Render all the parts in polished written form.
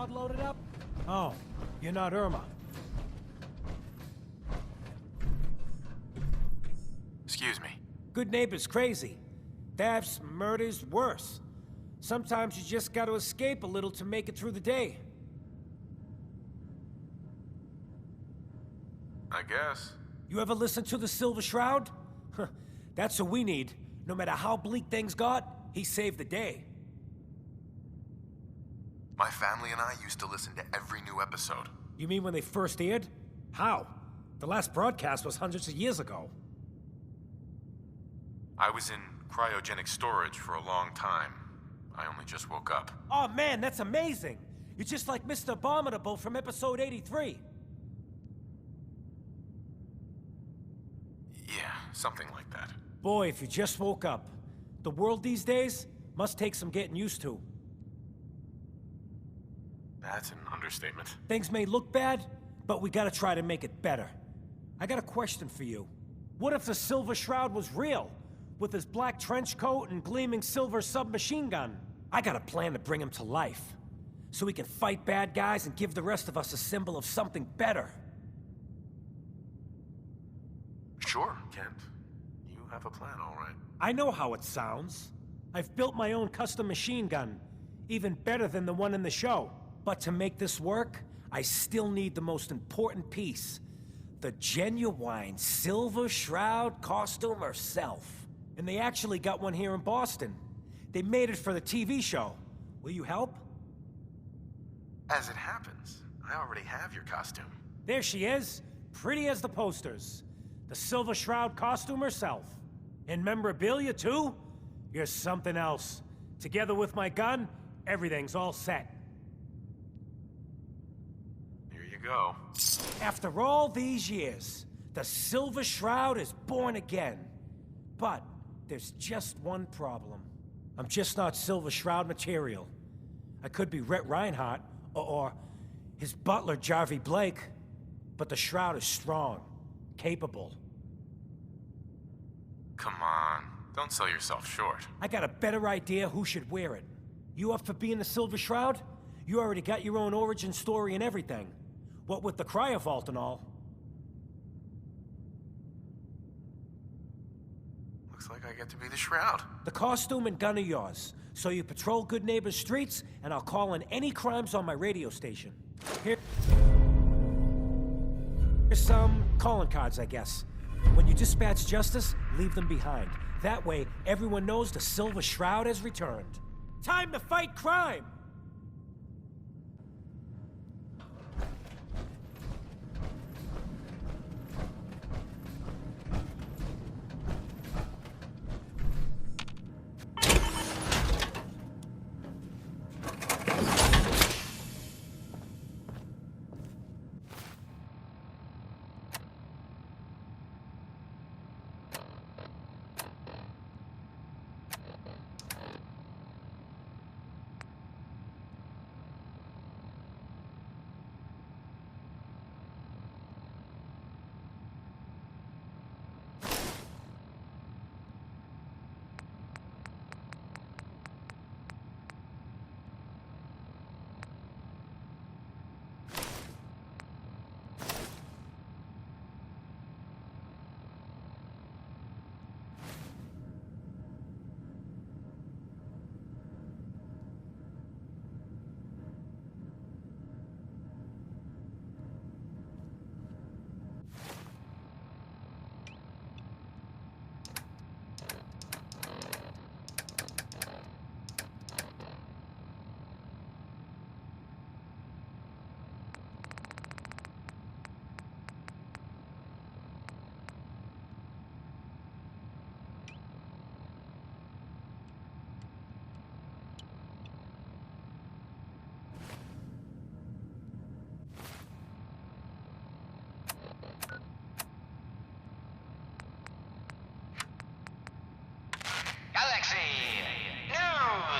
pod loaded up? Oh, you're not Irma. Excuse me. Good neighbor's crazy. Thefts, murders, worse. Sometimes you just gotta escape a little to make it through the day. I guess. You ever listen to the Silver Shroud? That's what we need. No matter how bleak things got, he saved the day. My family and I used to listen to every new episode. You mean when they first aired? How? The last broadcast was hundreds of years ago. I was in cryogenic storage for a long time. I only just woke up. Oh man, that's amazing! You're just like Mr. Abominable from episode 83. Yeah, something like that. Boy, if you just woke up. The world these days must take some getting used to. That's an understatement. Things may look bad, but we gotta try to make it better. I got a question for you. What if the Silver Shroud was real? With his black trench coat and gleaming silver submachine gun? I got a plan to bring him to life. So he can fight bad guys and give the rest of us a symbol of something better. Sure, Kent. You have a plan, all right. I know how it sounds. I've built my own custom machine gun. Even better than the one in the show. But to make this work, I still need the most important piece. The genuine Silver Shroud costume herself. And they actually got one here in Boston. They made it for the TV show. Will you help? As it happens, I already have your costume. There she is, pretty as the posters. The Silver Shroud costume herself. And memorabilia too? You're something else. Together with my gun, everything's all set. Here you go. After all these years, the Silver Shroud is born again. But there's just one problem. I'm just not Silver Shroud material. I could be Rhett Reinhardt, or his butler, Jarvie Blake. But the Shroud is strong, capable. Come on, don't sell yourself short. I got a better idea who should wear it. You up for being the Silver Shroud? You already got your own origin story and everything. What with the cryovault and all. Looks like I get to be the Shroud. The costume and gun are yours. So you patrol Good Neighbor's streets, and I'll call in any crimes on my radio station. Here's some calling cards, I guess. When you dispatch justice, leave them behind. That way, everyone knows the Silver Shroud has returned. Time to fight crime!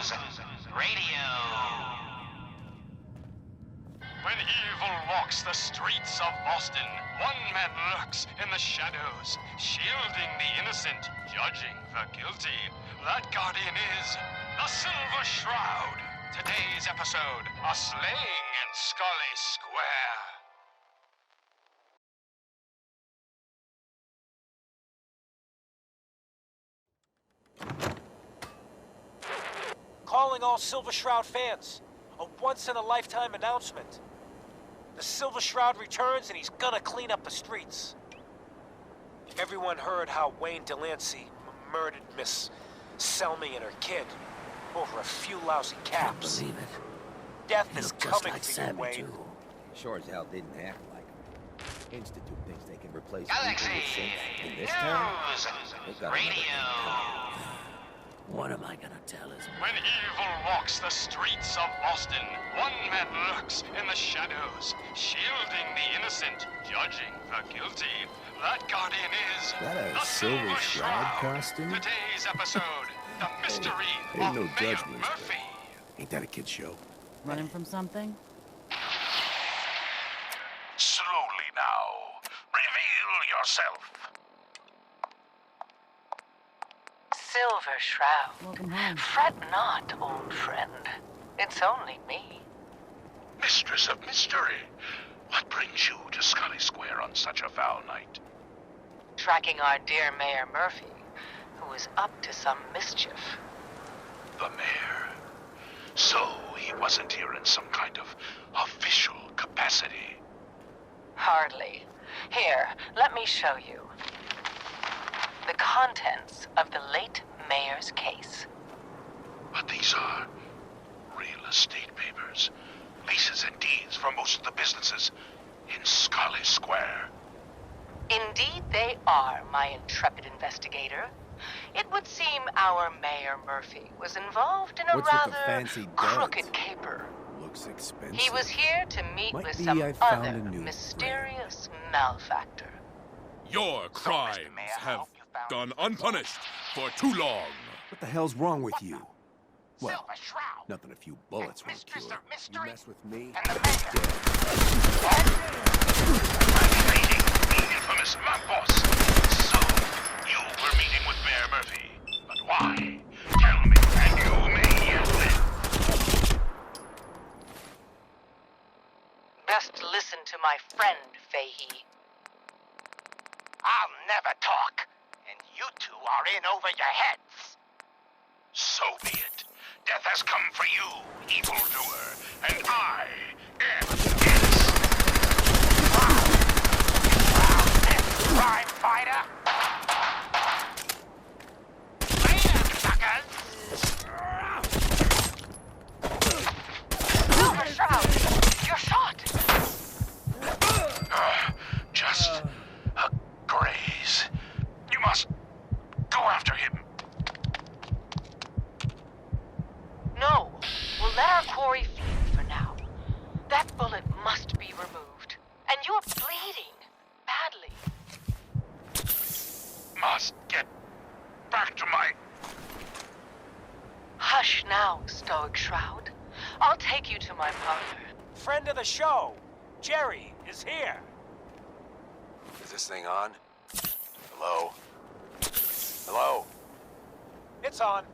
News Radio. When evil walks the streets of Boston, one man lurks in the shadows, shielding the innocent, judging the guilty. That guardian is the Silver Shroud. Today's episode, a slaying in Scully Square. Calling all Silver Shroud fans. A once-in-a-lifetime announcement. The Silver Shroud returns and he's gonna clean up the streets. Everyone heard how Wayne Delancey murdered Miss Selmy and her kid over a few lousy caps. Believe it. Death They is look just coming like for you, Sammy, Wayne. too. Sure as hell didn't act like him. Institute thinks they can replace Galaxy people with synths in this town. News They got Radio. What am I gonna tell his When evil walks the streets of Boston, one man lurks in the shadows, shielding the innocent, judging the guilty. That guardian is That a the Silver Shroud costume? Today's episode, the mystery ain't of no Mayor judgment. Murphy. Ain't that a kid show? Running from something? Slowly now. Reveal yourself. Silver Shroud. Welcome home. Fret not, old friend. It's only me. Mistress of mystery. What brings you to Scully Square on such a foul night? Tracking our dear Mayor Murphy, who is up to some mischief. The mayor. So he wasn't here in some kind of official capacity. Hardly. Here, let me show you. The contents of the late Mayor's case. But these are real estate papers. Leases and deeds for most of the businesses in Scully Square. Indeed they are, my intrepid investigator. It would seem our Mayor Murphy was involved in a What's with the rather fancy crooked duds? caper. Looks expensive. He was here to meet Might with be some I found other a new mysterious malefactor. Your crimes have gone unpunished for too long. What the hell's wrong with you? Well, Silver Shroud. nothing a few bullets won't Mistress cure. of You mystery mess with me, and the you're mayor. dead. I'm meeting the infamous mob boss. So, you were meeting with Mayor Murphy. But why? Tell me, and you may yet live. Best listen to my friend, Fahey. I'll never talk, and you two are in over your heads. So be it. Death has come for you, evildoer, and I am his. Crime fighter. Later, suckers. Silver Shroud, you're shot! Just a graze. You must go after him. No, we'll let our quarry feed for now. That bullet must be removed. And you're bleeding badly. Must get back to my... Hush now, Stoic Shroud. I'll take you to my parlor. Friend of the show, Jerry, is here. Is this thing on? Hello? Hello? It's on.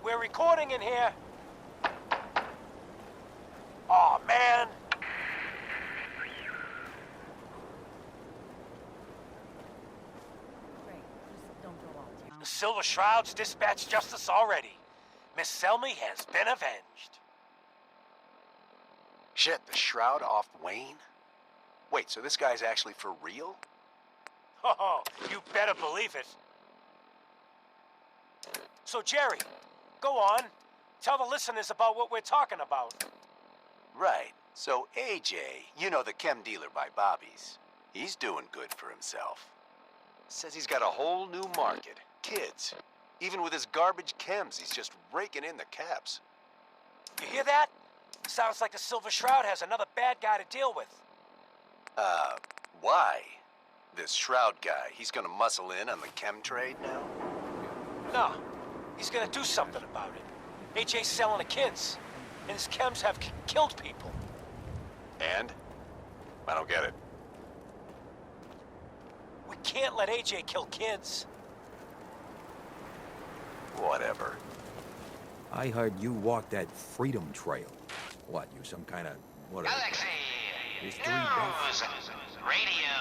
We're recording in here. Aw, man. Great. Just don't go all town. The Silver Shroud's dispatched justice already. Miss Selmy has been avenged. Shit, the Shroud off Wayne? Wait, so this guy's actually for real? Oh, you better believe it. So, Jerry, go on. Tell the listeners about what we're talking about. Right. So AJ, you know, the chem dealer by Bobby's, he's doing good for himself. Says he's got a whole new market. Kids. Even with his garbage chems, he's just raking in the caps. You hear that? Sounds like the Silver Shroud has another bad guy to deal with. Why? This Shroud guy, he's gonna muscle in on the chem trade now? No, he's gonna do something about it. AJ's selling the kids, and his chems have killed people. And? I don't get it. We can't let AJ kill kids. Whatever. I heard you walked that freedom trail. What, you some kind of... what? Galaxy History News Radio.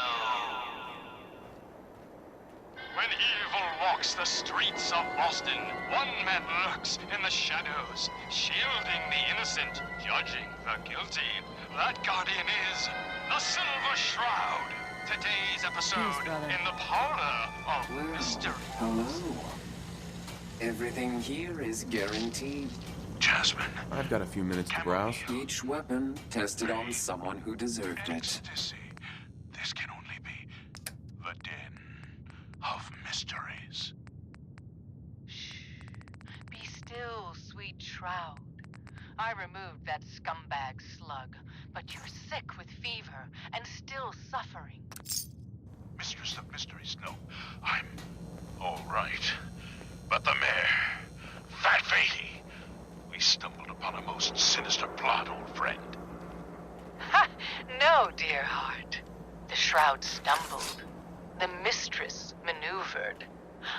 When evil walks the streets of Boston, one man lurks in the shadows, shielding the innocent, judging the guilty. That guardian is the Silver Shroud. Today's episode in the parlor of mystery. Hello. Everything here is guaranteed. Jasmine. I've got a few minutes to browse. Each weapon tested on someone who deserved it. Ecstasy. This can only be the den of mysteries. Shh. Be still, sweet Shroud. I removed that scumbag slug, but you're sick with fever and still suffering. Mistress of mysteries, no. I'm all right. But the mayor, Fat Fatey, we stumbled upon a most sinister plot, old friend. Ha! No, dear heart. The Shroud stumbled. The mistress maneuvered.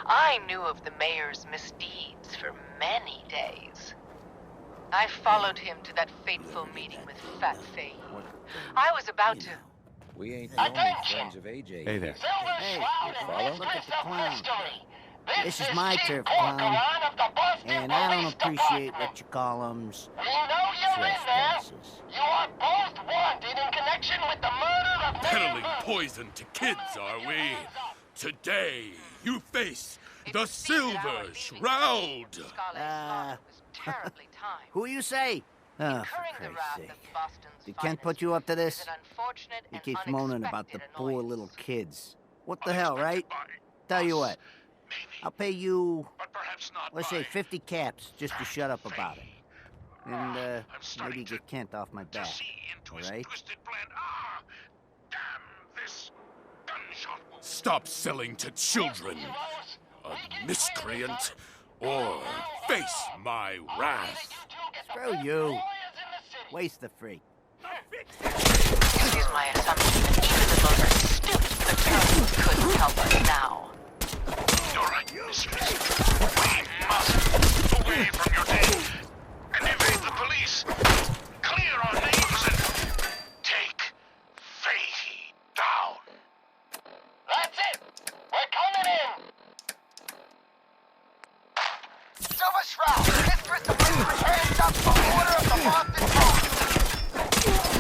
I knew of the mayor's misdeeds for many days. I followed him to that fateful meeting with Fat Faye. I was about to... We ain't the only friends of AJ. Hey there. Hey, follow? look at the clown. This is my turf, clown. And I don't appreciate what you call them trespasses. You are both wanted in connection with the murder of Peddling poison to kids, are we? Today, you face the Silver Shroud. Who you say? Oh, for Christ's sake. Did Kent put you up to this? He keeps moaning about the poor little kids. What the hell, right? Tell you what. I'll pay you, let's say 50 caps just to shut up about it. And, maybe get Kent off my back, all right? Stop selling to children, a miscreant, or face my wrath. Screw you. Waste the freak. It is my assumption that even the most stupid attorneys couldn't help us now. You're right, mistress. We must away from your den and evade the police. Clear our names and take Fatey down. That's it! We're coming in! Silver Shroud, mistress of mystery, hands up for order of the Boston Post!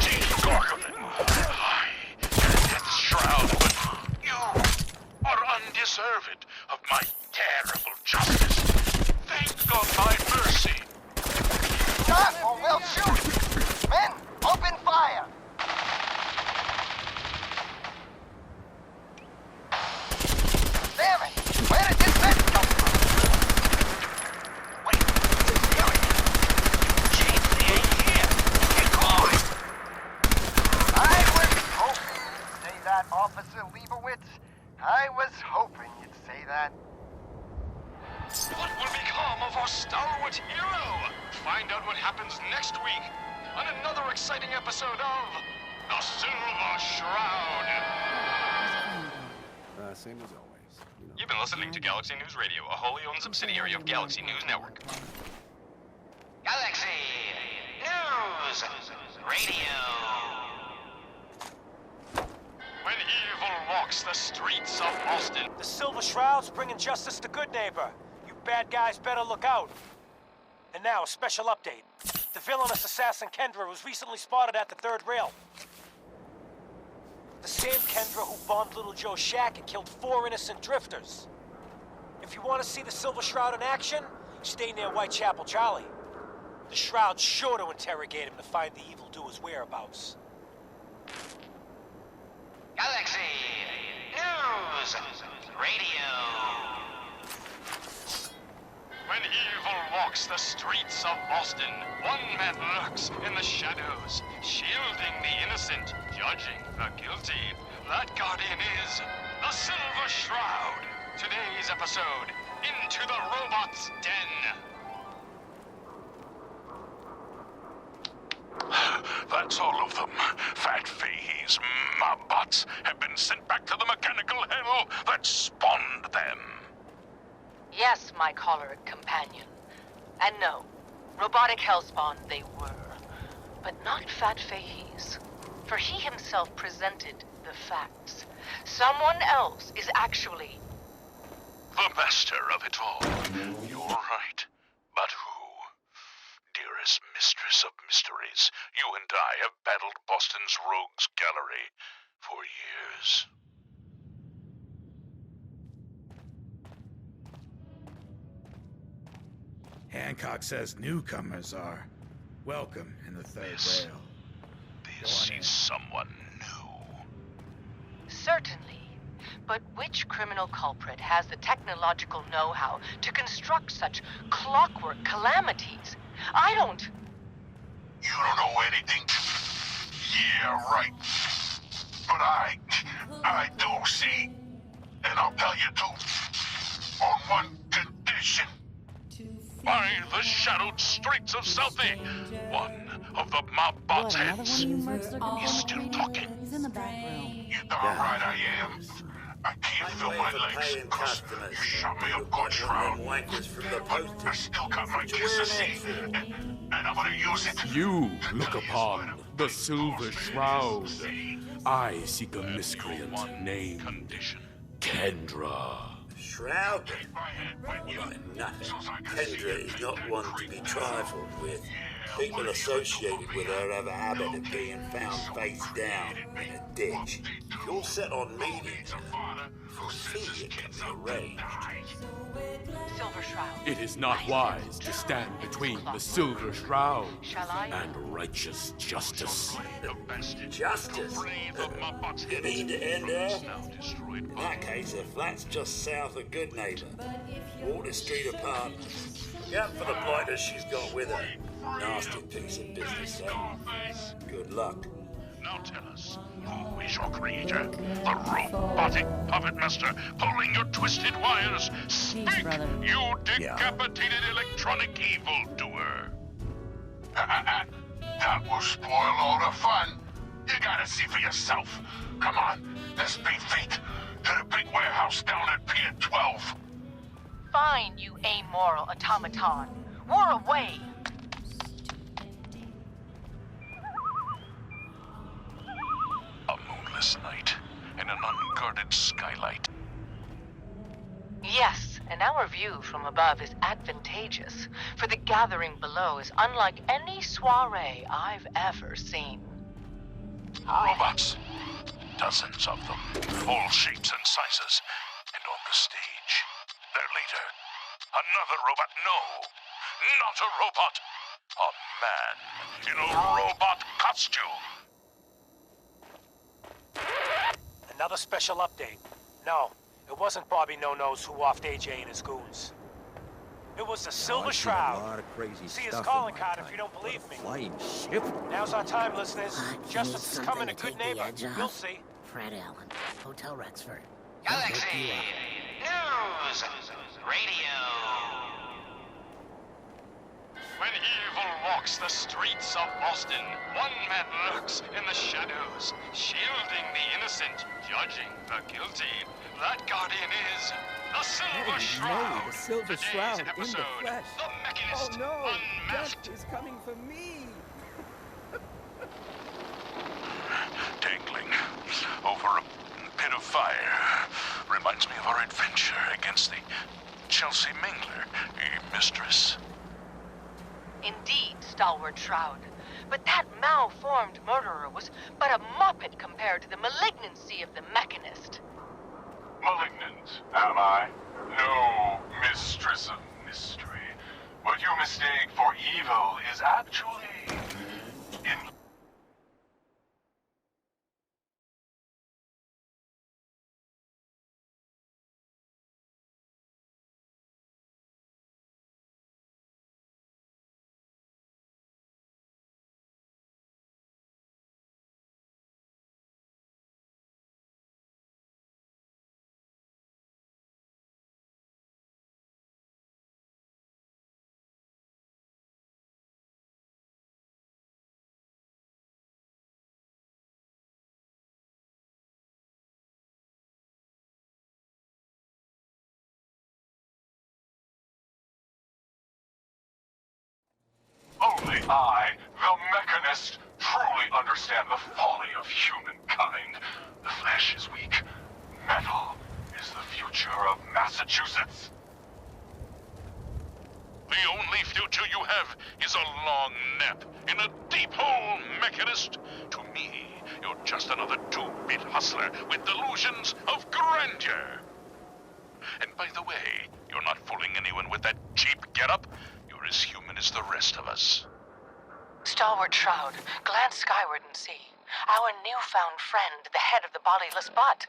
Chief Gorgoman, I am Death Shroud, but you are undeserved of my terrible justice. Thank God my mercy. Stop or we'll shoot! Men, open fire! Damn it! Where did this mess come from? Wait, hear it! James, he ain't here! Get going! I was hoping you'd say that, Officer Leibowitz. I was hoping you'd say that. What will become of our stalwart hero? Find out what happens next week on another exciting episode of The Silver Shroud. Same as always. You know. You've been listening to Galaxy News Radio, a wholly owned subsidiary of Galaxy News Network. Galaxy News Radio. When evil walks the streets of Boston. The Silver Shroud's bringing justice to Good Neighbor. You bad guys better look out. And now, a special update. The villainous assassin Kendra was recently spotted at the third rail. The same Kendra who bombed Little Joe's shack and killed 4 innocent drifters. If you want to see the Silver Shroud in action, stay near Whitechapel Charlie. The Shroud's sure to interrogate him to find the evildoer's whereabouts. Galaxy News Radio. When evil walks the streets of Boston, one man lurks in the shadows, shielding the innocent, judging the guilty. That guardian is the Silver Shroud. Today's episode, Into the Robot's Den. That's all of them. Fat Fahey's mobbots have been sent back to the mechanical hell that spawned them. Yes, my choleric companion. And no, robotic hellspawn they were. But not Fat Fahey's. For he himself presented the facts. Someone else is actually... The master of it all. You're right. But who? Dearest mistress of mysteries, you and I have battled Boston's rogues gallery for years. Hancock says newcomers are welcome in the third rail. This is someone new. Certainly. But which criminal culprit has the technological know-how to construct such clockwork calamities? I don't... You don't know anything? Yeah, right. But I do see. And I'll tell you too. On one condition. By the shadowed streets of Southie, one of the mob bots' heads is still talking. He's in the back room. You darn right I am. I can't feel my legs because you shot me a good shroud. But I still got my kiss to see, and I'm gonna use it. You look upon the Silver Shroud. I seek a miscreant named Kendra. Shroud? Like nothing. Kendra is not one to be trifled with. People associated with her have a habit of being found face down in a ditch. If you're set on meeting her, foresee it can be arranged. Silver Shroud. It is not wise to stand between the Silver Shroud and righteous justice. Justice? You mean to end her? In that case, her flat's just south of Goodneighbor. Water Street Apartments. Look out for the blighters she's got with her. Nasty piece of business, though. Good luck. Now tell us, who is your creator? The robotic puppet master pulling your twisted wires. Speak, you decapitated electronic evildoer. That will spoil all the fun. You gotta see for yourself. Come on, let's beat feet to the big warehouse down at Pier 12. Fine, you amoral automaton. War away. A moonless night and an unguarded skylight. Yes, and our view from above is advantageous, for the gathering below is unlike any soiree I've ever seen. Robots. Dozens of them. All shapes and sizes. And on the stage, their leader. Another robot. No, not a robot. A man in a robot costume. Another special update. No, it wasn't Bobby No-Nos who offed AJ and his goons. It was the Silver Shroud. A lot of crazy See his stuff calling in my card time. if you don't believe me. Flying ship? Now's our time, listeners. Justice is coming, a good neighbor. You'll see. Fred Allen, Hotel Rexford. Galaxy News Radio. When evil walks the streets of Boston, one man lurks in the shadows, shielding the innocent, judging the guilty. That guardian is the Silver Shroud. The Silver Today's Shroud in the episode, flesh. The Mechanist Oh no! Unmasked. Death is coming for me! Dangling over a pit of fire. Reminds me of our adventure against the Chelsea Mingler, mistress. Indeed, stalwart Shroud. But that malformed murderer was but a muppet compared to the malignancy of the Mechanist. Malignant, am I? No, mistress of mystery. What you mistake for evil is actually in only I, the Mechanist, truly understand the folly of humankind. The flesh is weak. Metal is the future of Massachusetts. The only future you have is a long nap in a deep hole, Mechanist. To me, you're just another two-bit hustler with delusions of grandeur. And by the way, you're not fooling anyone with that cheap getup. You're as human as the rest of us. Stalwart Shroud, glance skyward and see. Our newfound friend, the head of the bodiless butt.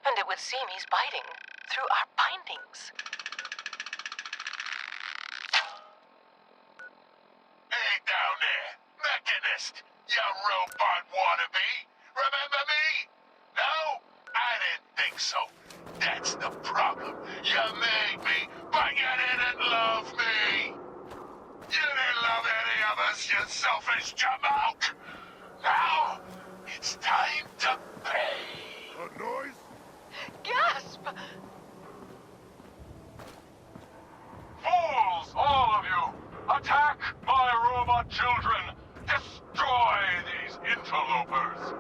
And it would seem he's biting through our bindings. Hey down there, Mechanist, you robot wannabe. Remember me? No? I didn't think so. That's the problem. You made me, but you didn't love me. You didn't love any of us, you selfish jamoke. Now, it's time to pay. A noise? Gasp! Fools, all of you! Attack my robot children! Destroy these interlopers!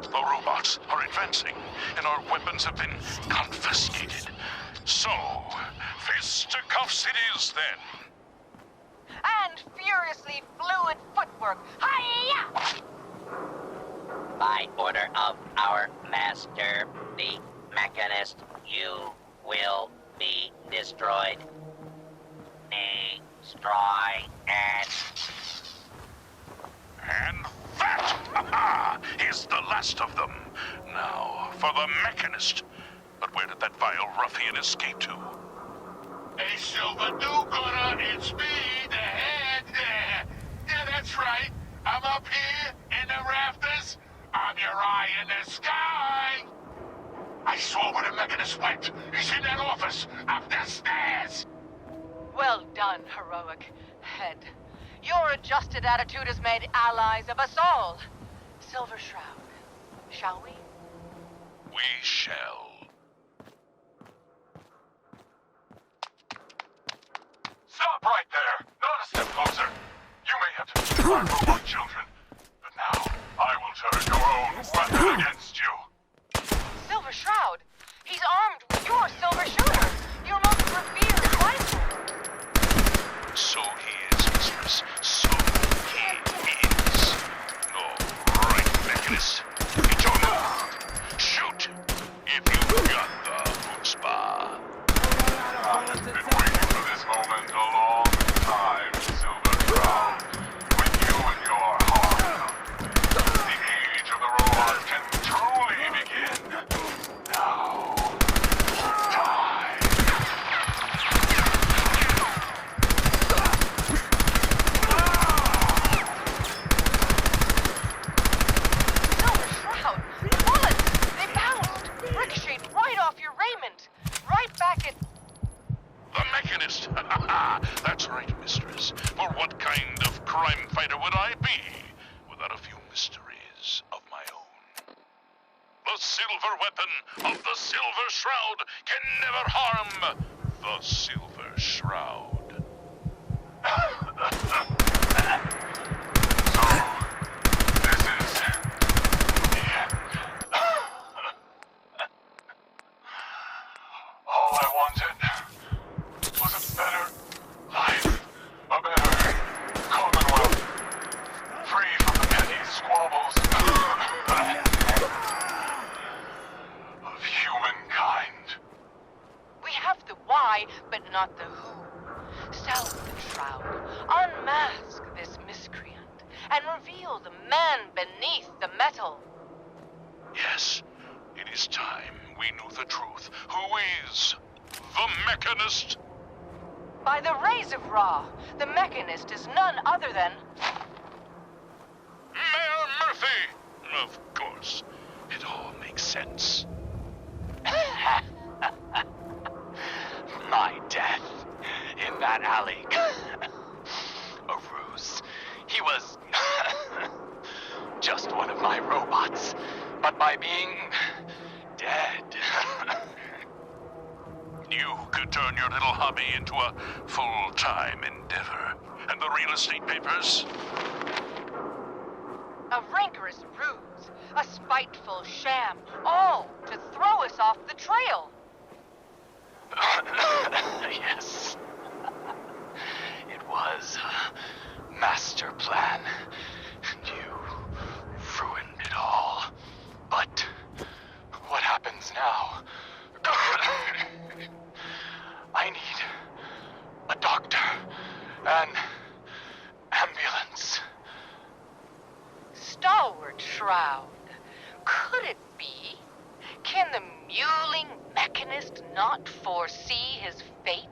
The robots are advancing, and our weapons have been confiscated. So, fisticuffs it is then. And furiously fluid footwork. Hi-ya! By order of our master, the Mechanist, you will be destroyed. Destroy and... And that is the last of them. Now, for the Mechanist. But where did that vile ruffian escape to? Hey, Silver do-gooder, it's me, the head. Yeah, that's right. I'm up here in the rafters. I'm your eye in the sky. I saw where the Mechanist went. He's in that office, up the stairs. Well done, heroic head. Your adjusted attitude has made allies of us all. Silver Shroud, shall we? We shall. Stop right there. Not a step closer. You may have to destroy my robot children, but now I will turn your own weapon against you. Silver Shroud, he's armed with your silver shooter, your most revered rifle. So he is, mistress. So he is. All right, Mechanist. Get your move. Shoot. If you've got the chutzpah. I've been waiting for this moment a long time, Silver Shroud. With you and your heart, the age of the robots can truly begin. Now, time. Silver Shroud, the bullets, they bounced, ricocheted right off your raiment, right back at... The Mechanist. That's right, mistress. For what kind of crime fighter would I be without a few mysteries of my own? The silver weapon of the Silver Shroud can never harm the Silver Shroud. This is the end. All I wanted was a better life, a better commonwealth, free from the petty squabbles of humankind. We have the why, but not the who. Salve the Shroud, unmask this miscreant, and reveal the man beneath the metal. Yes, it is time we knew the truth. Who is the Mechanist? By the rays of Ra, the Mechanist is none other than... Mayor Murphy! Of course. It all makes sense. My death in that alley. A ruse. He was just one of my robots. But by being dead... You could turn your little hobby into a full-time endeavor. And the real estate papers? A rancorous ruse, a spiteful sham, all to throw us off the trail. Yes. It was a master plan. And you ruined it all. But what happens now? I need a doctor, an ambulance. Stalwart Shroud, could it be? Can the mewling mechanist not foresee his fate?